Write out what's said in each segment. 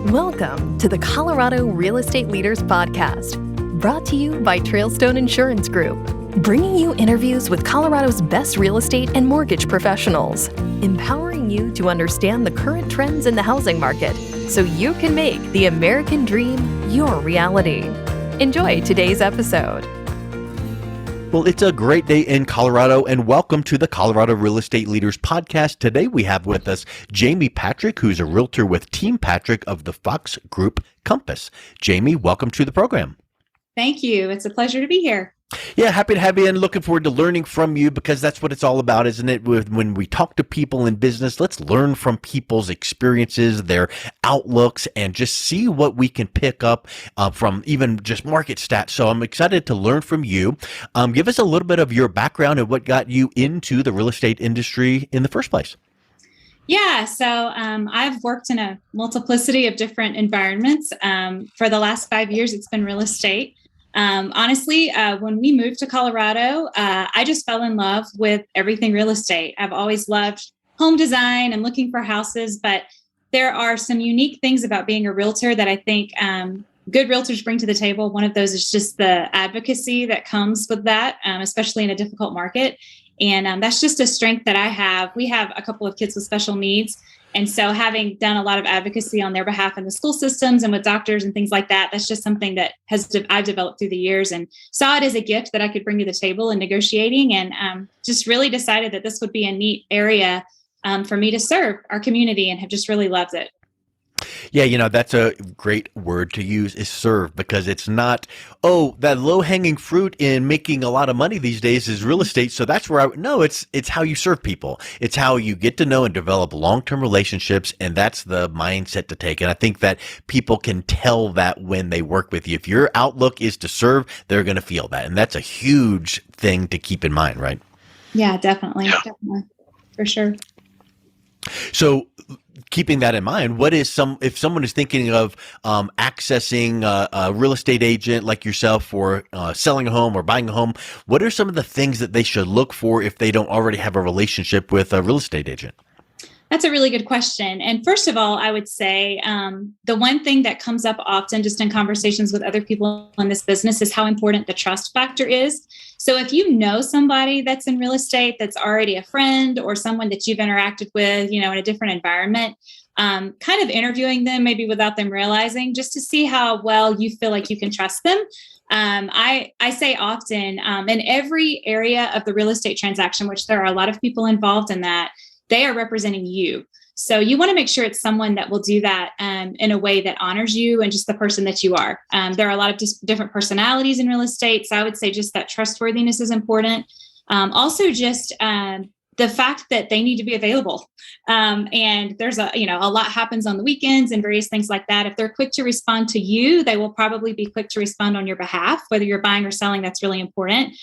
Welcome to the Colorado Real Estate Leaders Podcast, brought to you by Trailstone Insurance Group, bringing you interviews with Colorado's best real estate and mortgage professionals, empowering you to understand the current trends in the housing market so you can make the American dream your reality. Enjoy today's episode. Well, it's a great day in Colorado, and welcome to the Colorado Real Estate Leaders Podcast. Today we have with us Jamie Patrick, who's a realtor with Team Patrick of the Fox Group Compass. Jamie, welcome to the program. Thank you. It's a pleasure to be here. Yeah, happy to have you and looking forward to learning from you, because that's what it's all about, isn't it? When we talk to people in business, let's learn from people's experiences, their outlooks, and just see what we can pick up from even just market stats. So I'm excited to learn from you. Give us a little bit of your background and what got you into the real estate industry in the first place. Yeah, so I've worked in a multiplicity of different environments. For the last 5 years, it's been real estate. Honestly, when we moved to Colorado, I just fell in love with everything real estate. I've always loved home design and looking for houses, but there are some unique things about being a realtor that I think good realtors bring to the table. One of those is just the advocacy that comes with that, especially in a difficult market. And that's just a strength that I have. We have a couple of kids with special needs. And so having done a lot of advocacy on their behalf in the school systems and with doctors and things like that, that's just something that I've developed through the years and saw it as a gift that I could bring to the table in negotiating, and just really decided that this would be a neat area for me to serve our community, and have just really loved it. Yeah, that's a great word to use, is serve, because it's not, that low-hanging fruit in making a lot of money these days is real estate. So that's where it's how you serve people. It's how you get to know and develop long-term relationships. And that's the mindset to take. And I think that people can tell that when they work with you. If your outlook is to serve, they're going to feel that. And that's a huge thing to keep in mind, right? Yeah, definitely. Definitely. For sure. So keeping that in mind, if someone is thinking of accessing a real estate agent like yourself for selling a home or buying a home, what are some of the things that they should look for if they don't already have a relationship with a real estate agent? That's a really good question. And first of all, I would say the one thing that comes up often just in conversations with other people in this business is how important the trust factor is. So if you know somebody that's in real estate that's already a friend or someone that you've interacted with, in a different environment, kind of interviewing them maybe without them realizing, just to see how well you feel like you can trust them. I say often in every area of the real estate transaction, which there are a lot of people involved in that, they are representing you. So you want to make sure it's someone that will do that in a way that honors you and just the person that you are. There are a lot of different personalities in real estate. So I would say just that trustworthiness is important. Also just the fact that they need to be available. And there's a lot happens on the weekends and various things like that. If they're quick to respond to you, they will probably be quick to respond on your behalf, whether you're buying or selling. That's really important.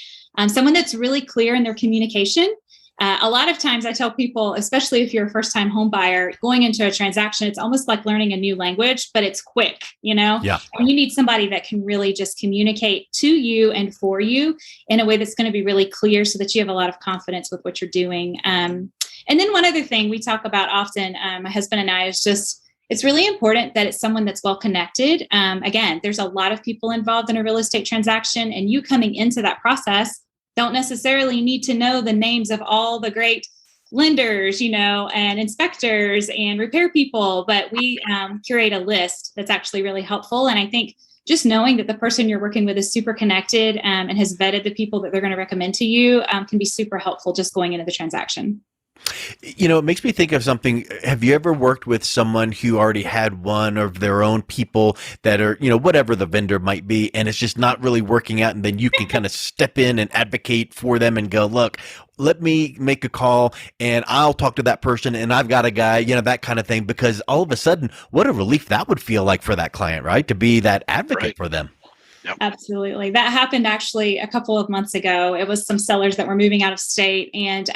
Someone that's really clear in their communication. A lot of times I tell people, especially if you're a first-time home buyer, going into a transaction, it's almost like learning a new language, but it's quick, Yeah. And you need somebody that can really just communicate to you and for you in a way that's going to be really clear so that you have a lot of confidence with what you're doing. And then one other thing we talk about often, my husband and I, is just, it's really important that it's someone that's well connected. Again, there's a lot of people involved in a real estate transaction, and you coming into that process don't necessarily need to know the names of all the great lenders, and inspectors and repair people, but we curate a list that's actually really helpful. And I think just knowing that the person you're working with is super connected and has vetted the people that they're going to recommend to you can be super helpful just going into the transaction. It makes me think of something. Have you ever worked with someone who already had one of their own people that are, whatever the vendor might be, and it's just not really working out, and then you can kind of step in and advocate for them and go, look, let me make a call and I'll talk to that person and I've got a guy, that kind of thing, because all of a sudden, what a relief that would feel like for that client, right? To be that advocate for them. Yep. Absolutely. That happened actually a couple of months ago. It was some sellers that were moving out of state, and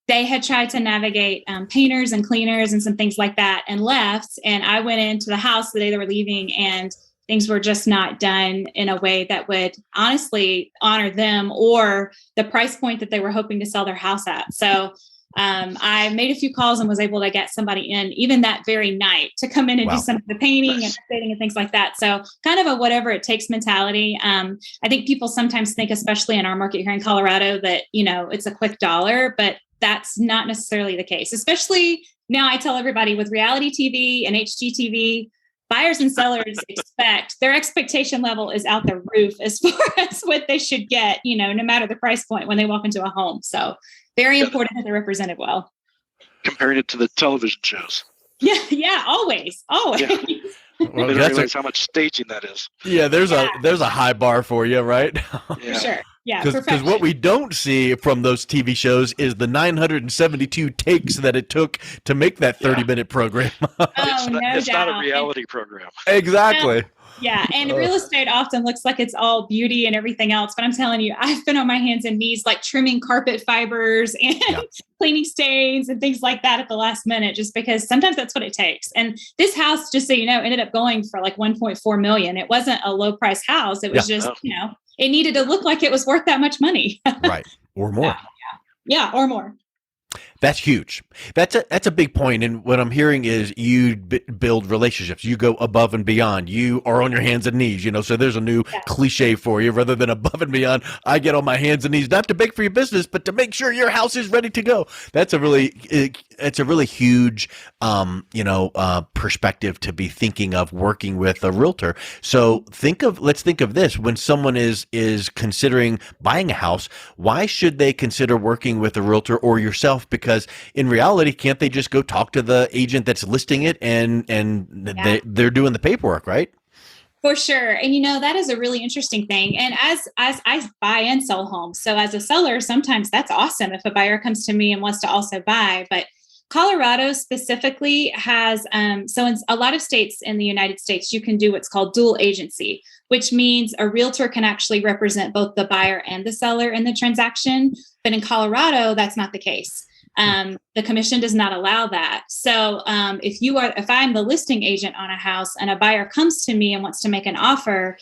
they had tried to navigate painters and cleaners and some things like that and left. And I went into the house the day they were leaving, and things were just not done in a way that would honestly honor them or the price point that they were hoping to sell their house at. So I made a few calls and was able to get somebody in even that very night to come in and do some of the painting and updating and things like that. So kind of a whatever it takes mentality. I think people sometimes think, especially in our market here in Colorado, that, it's a quick dollar, but that's not necessarily the case. Especially now, I tell everybody with reality TV and HGTV, buyers and sellers their expectation level is out the roof as far as what they should get, no matter the price point when they walk into a home. So very important that they're represented well. Comparing it to the television shows. Yeah, always. Yeah. Well, they don't realize how much staging that is. Yeah, there's a high bar for you, right? For sure. Yeah, because what we don't see from those TV shows is the 972 takes that it took to make that 30-minute program. It's not a reality program. Exactly. Yeah. And real estate often looks like it's all beauty and everything else. But I'm telling you, I've been on my hands and knees, like trimming carpet fibers and cleaning stains and things like that at the last minute, just because sometimes that's what it takes. And this house, just so you know, ended up going for like $1.4 million. It wasn't a low price house. It was just, it needed to look like it was worth that much money. Right. Or more. Yeah. Or more. That's huge. That's a big point. And what I'm hearing is you build relationships. You go above and beyond. You are on your hands and knees, so there's a new cliche for you. Rather than above and beyond, I get on my hands and knees, not to beg for your business, but to make sure your house is ready to go. That's a really huge, perspective to be thinking of working with a realtor. So let's think of this. When someone is considering buying a house, why should they consider working with a realtor or yourself? Because in reality, can't they just go talk to the agent that's listing it and they're doing the paperwork, right? For sure. And that is a really interesting thing. And as I buy and sell homes, so as a seller, sometimes that's awesome if a buyer comes to me and wants to also buy. But Colorado specifically has, so in a lot of states in the United States, you can do what's called dual agency, which means a realtor can actually represent both the buyer and the seller in the transaction. But in Colorado, that's not the case. The commission does not allow that. So if I'm the listing agent on a house and a buyer comes to me and wants to make an offer,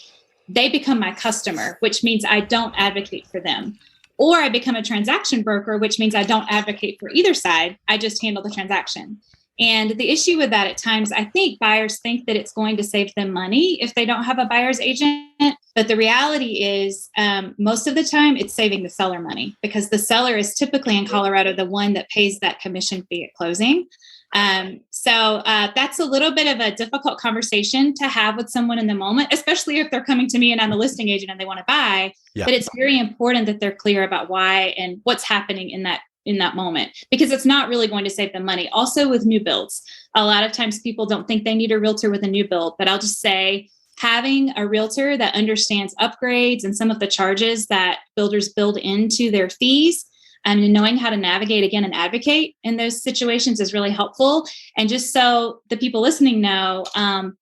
they become my customer, which means I don't advocate for them. Or I become a transaction broker, which means I don't advocate for either side. I just handle the transaction. And the issue with that at times, I think buyers think that it's going to save them money if they don't have a buyer's agent. But the reality is most of the time it's saving the seller money, because the seller is typically in Colorado the one that pays that commission fee at closing. So that's a little bit of a difficult conversation to have with someone in the moment, especially if they're coming to me and I'm the listing agent and they want to buy. Yeah. But it's very important that they're clear about why and what's happening in that moment, because it's not really going to save them money. Also with new builds, a lot of times people don't think they need a realtor with a new build, but I'll just say having a realtor that understands upgrades and some of the charges that builders build into their fees, and knowing how to navigate again and advocate in those situations is really helpful. And just so the people listening know,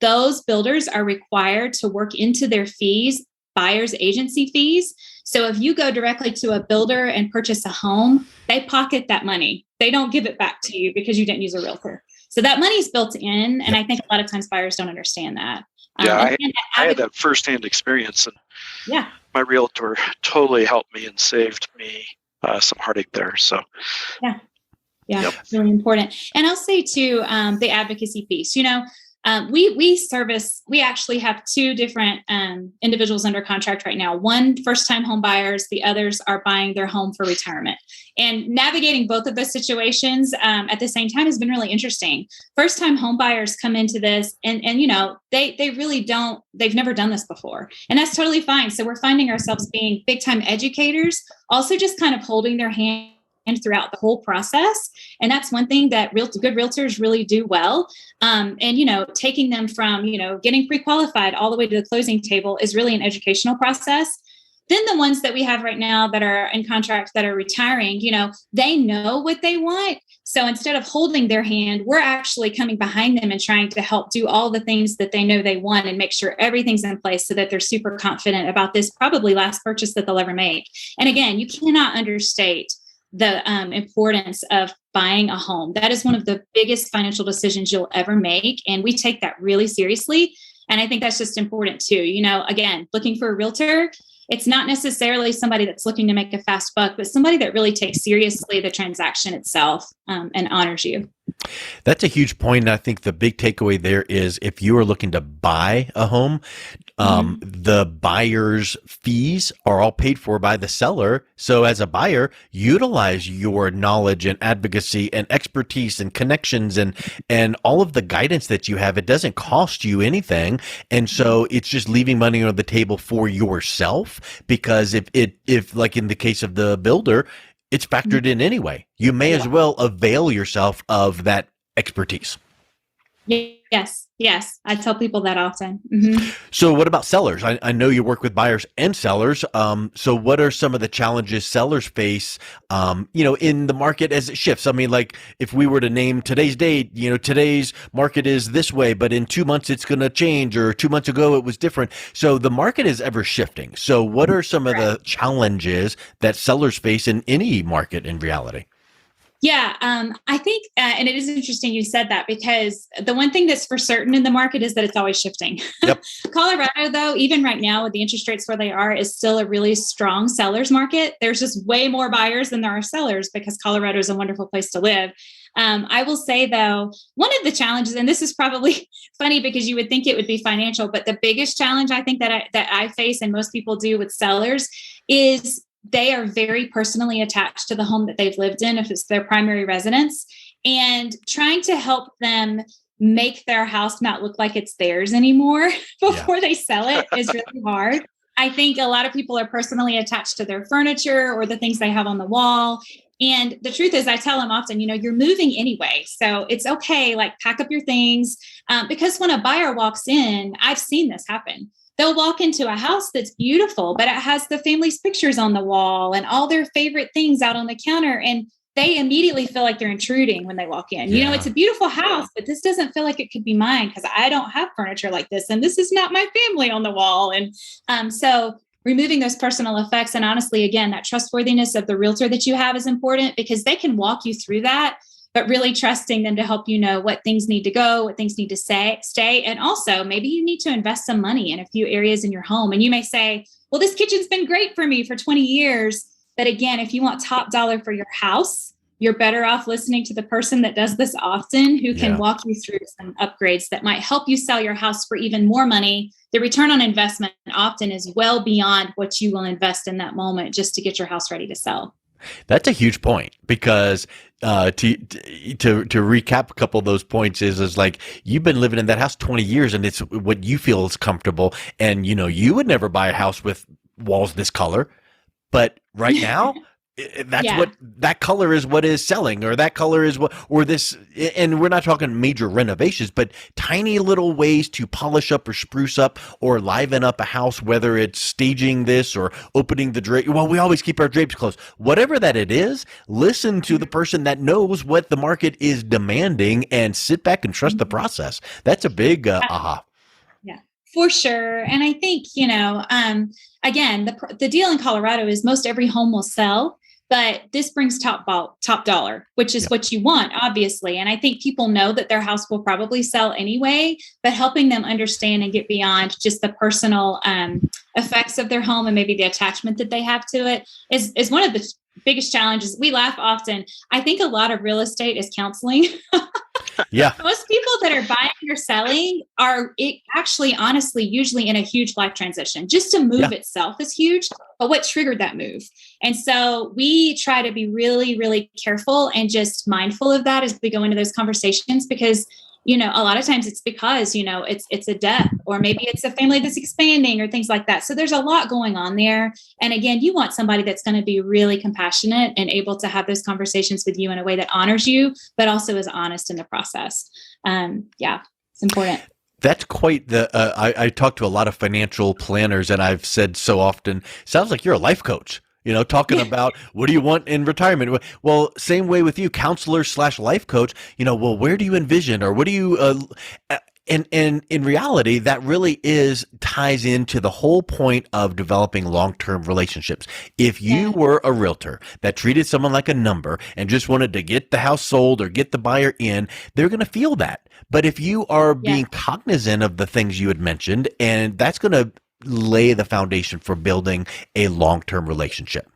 those builders are required to work into their fees buyer's agency fees. So if you go directly to a builder and purchase a home, they pocket that money. They don't give it back to you because you didn't use a realtor. So that money is built in. And I think a lot of times buyers don't understand that. Yeah, I had that firsthand experience, and my realtor totally helped me and saved me some heartache there. So really important. And I'll say too, the advocacy piece. We actually have two different individuals under contract right now. One, first-time home buyers. The others are buying their home for retirement. And navigating both of those situations at the same time has been really interesting. First-time home buyers come into this and they really don't, they've never done this before. And that's totally fine. So we're finding ourselves being big-time educators, also just kind of holding their hand throughout the whole process. And that's one thing that good realtors really do well. And taking them from, getting pre-qualified all the way to the closing table is really an educational process. Then the ones that we have right now that are in contract that are retiring, they know what they want. So instead of holding their hand, we're actually coming behind them and trying to help do all the things that they know they want and make sure everything's in place so that they're super confident about this probably last purchase that they'll ever make. And again, you cannot understate the importance of buying a home. That is one of the biggest financial decisions you'll ever make. And we take that really seriously. And I think that's just important too. Again, looking for a realtor, it's not necessarily somebody that's looking to make a fast buck, but somebody that really takes seriously the transaction itself and honors you. That's a huge point. And I think the big takeaway there is if you are looking to buy a home, the buyer's fees are all paid for by the seller. So as a buyer, utilize your knowledge and advocacy and expertise and connections and all of the guidance that you have. It doesn't cost you anything. And so it's just leaving money on the table for yourself, because if like in the case of the builder, it's factored in anyway. You may as well avail yourself of that expertise. Yes. I tell people that often. So what about sellers? I know you work with buyers and sellers. So what are some of the challenges sellers face, in the market as it shifts? I mean, like if we were to name today's date, today's market is this way, but in 2 months it's going to change, or 2 months ago it was different. So the market is ever shifting. So what are some of the challenges that sellers face in any market in reality? Yeah, I think, and it is interesting you said that, because the one thing that's for certain in the market is that it's always shifting. Yep. Colorado, though, even right now with the interest rates where they are, is still a really strong seller's market. There's just way more buyers than there are sellers because Colorado is a wonderful place to live. I will say, though, one of the challenges, and this is probably funny because you would think it would be financial, but the biggest challenge I think that I face, and most people do with sellers, is they are very personally attached to the home that they've lived in, if it's their primary residence, and trying to help them make their house not look like it's theirs anymore before they sell it is really hard. I think a lot of people are personally attached to their furniture or the things they have on the wall. And the truth is, I tell them often, you're moving anyway. So it's okay, like pack up your things. Because when a buyer walks in, I've seen this happen. They'll walk into a house that's beautiful, but it has the family's pictures on the wall and all their favorite things out on the counter. And they immediately feel like they're intruding when they walk in. It's a beautiful house, but this doesn't feel like it could be mine because I don't have furniture like this. And this is not my family on the wall. And so removing those personal effects. And honestly, again, that trustworthiness of the realtor that you have is important because they can walk you through that, but really trusting them to help you know what things need to go, what things need to stay. And also maybe you need to invest some money in a few areas in your home. And you may say, well, this kitchen's been great for me for 20 years. But again, if you want top dollar for your house, you're better off listening to the person that does this often, who can walk you through some upgrades that might help you sell your house for even more money. The return on investment often is well beyond what you will invest in that moment just to get your house ready to sell. That's a huge point, because to recap a couple of those points is like you've been living in that house 20 years and it's what you feel is comfortable. And, you would never buy a house with walls this color. But right now, that's what that color is, what is selling, or that color is what, or this. And we're not talking major renovations, but tiny little ways to polish up or spruce up or liven up a house, whether it's staging this or opening the drape. Well, we always keep our drapes closed. Whatever that it is, listen to the person that knows what the market is demanding and sit back and trust the process. That's a big aha. Yeah, for sure. And I think, again, the deal in Colorado is most every home will sell. But this brings top dollar, which is what you want, obviously. And I think people know that their house will probably sell anyway, but helping them understand and get beyond just the personal effects of their home and maybe the attachment that they have to it is one of the biggest challenges. We laugh often. I think a lot of real estate is counseling. Yeah. Most people that are buying or selling are actually, honestly, usually in a huge life transition. Just to move itself is huge, but what triggered that move? And so we try to be really, really careful and just mindful of that as we go into those conversations, because a lot of times it's because, it's a death, or maybe it's a family that's expanding or things like that. So there's a lot going on there. And again, you want somebody that's going to be really compassionate and able to have those conversations with you in a way that honors you, but also is honest in the process. It's important. That's quite the, I talk to a lot of financial planners, and I've said so often, sounds like you're a life coach. Talking about what do you want in retirement? Well, same way with you, counselor / life coach, well, where do you envision, or what do you, and in reality, that really ties into the whole point of developing long-term relationships. If you were a realtor that treated someone like a number and just wanted to get the house sold or get the buyer in, they're going to feel that. But if you are being cognizant of the things you had mentioned, and that's going to lay the foundation for building a long-term relationship.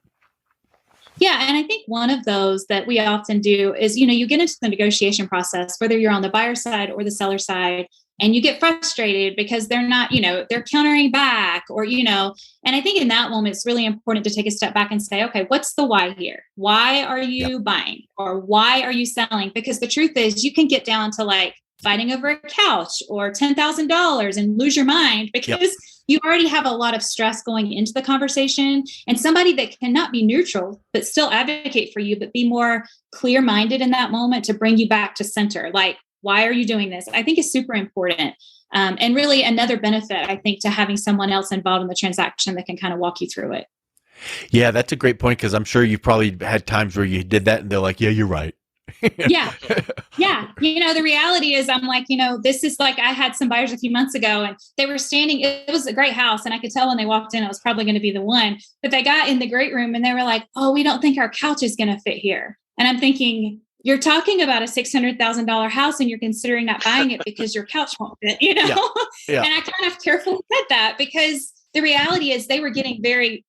Yeah. And I think one of those that we often do is, you get into the negotiation process, whether you're on the buyer side or the seller side, and you get frustrated because they're not, they're countering back and I think in that moment, it's really important to take a step back and say, okay, what's the why here? Why are you buying or why are you selling? Because the truth is you can get down to like fighting over a couch or $10,000 and lose your mind because you already have a lot of stress going into the conversation, and somebody that cannot be neutral, but still advocate for you, but be more clear-minded in that moment to bring you back to center. Like, why are you doing this? I think is super important. And really another benefit, I think, to having someone else involved in the transaction that can kind of walk you through it. Yeah, that's a great point, because I'm sure you've probably had times where you did that and they're like, yeah, you're right. Yeah. The reality is I'm like, this is like, I had some buyers a few months ago and they were standing, it was a great house. And I could tell when they walked in, it was probably going to be the one, but they got in the great room and they were like, oh, we don't think our couch is going to fit here. And I'm thinking, you're talking about a $600,000 house and you're considering not buying it because your couch won't fit, Yeah. And I kind of carefully said that because the reality is they were getting very,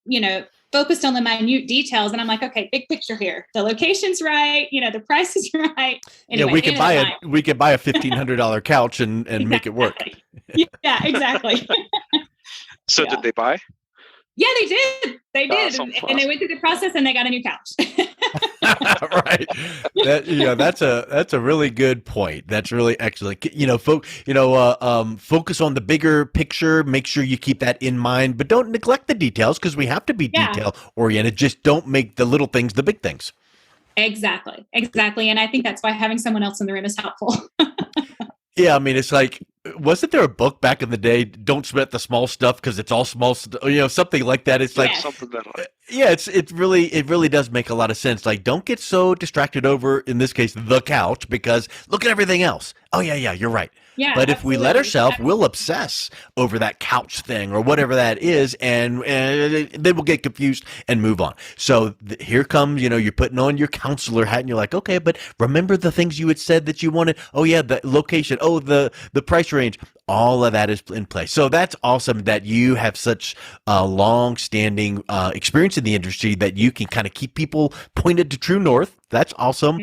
focused on the minute details. And I'm like, okay, big picture here. The location's right. The price is right. Anyway, we could buy a $1,500 couch and make it work. Yeah, exactly. So did they buy? Yeah, they did. They did. Awesome. And they went through the process and they got a new couch. Right. That's a really good point. That's really excellent. Focus on the bigger picture. Make sure you keep that in mind, but don't neglect the details, because we have to be detail oriented. Just don't make the little things the big things. Exactly. And I think that's why having someone else in the room is helpful. Yeah, I mean, it's like, wasn't there a book back in the day, Don't Sweat the Small Stuff because it's all small something like that. It's like, something that it really does make a lot of sense. Like, don't get so distracted over, in this case, the couch, because look at everything else. Oh yeah, you're right. Yeah, but if we let ourselves, we'll obsess over that couch thing or whatever that is, and then we'll get confused and move on. So here comes, you're putting on your counselor hat and you're like, okay, but remember the things you had said that you wanted? Oh yeah, the location. Oh, the price range. All of that is in place. So that's awesome that you have such a long-standing experience in the industry that you can kind of keep people pointed to true north. That's awesome.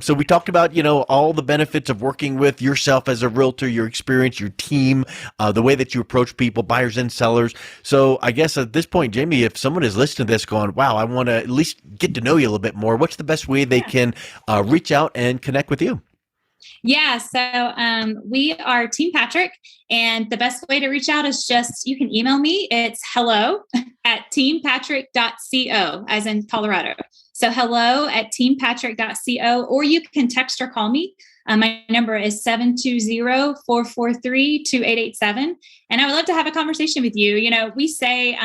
So we talked about, all the benefits of working with yourself as a realtor, your experience, your team, the way that you approach people, buyers and sellers. So I guess at this point, Jamie, if someone is listening to this going, wow, I want to at least get to know you a little bit more, what's the best way they can reach out and connect with you? Yeah. So we are Team Patrick, and the best way to reach out is you can email me. It's hello@teampatrick.co, as in Colorado. So hello@teampatrick.co, or you can text or call me. My number is 720-443-2887. And I would love to have a conversation with you. We say,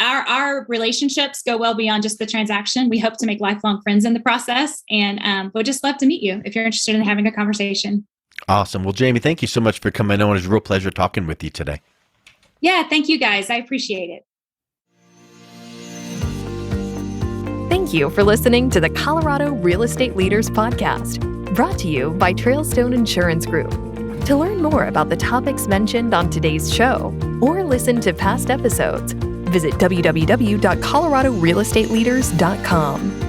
our relationships go well beyond just the transaction. We hope to make lifelong friends in the process, and we'd just love to meet you if you're interested in having a conversation. Awesome. Well, Jamie, thank you so much for coming on. It was a real pleasure talking with you today. Yeah, thank you guys. I appreciate it. Thank you for listening to the Colorado Real Estate Leaders Podcast, brought to you by Trailstone Insurance Group. To learn more about the topics mentioned on today's show or listen to past episodes, visit www.coloradorealestateleaders.com.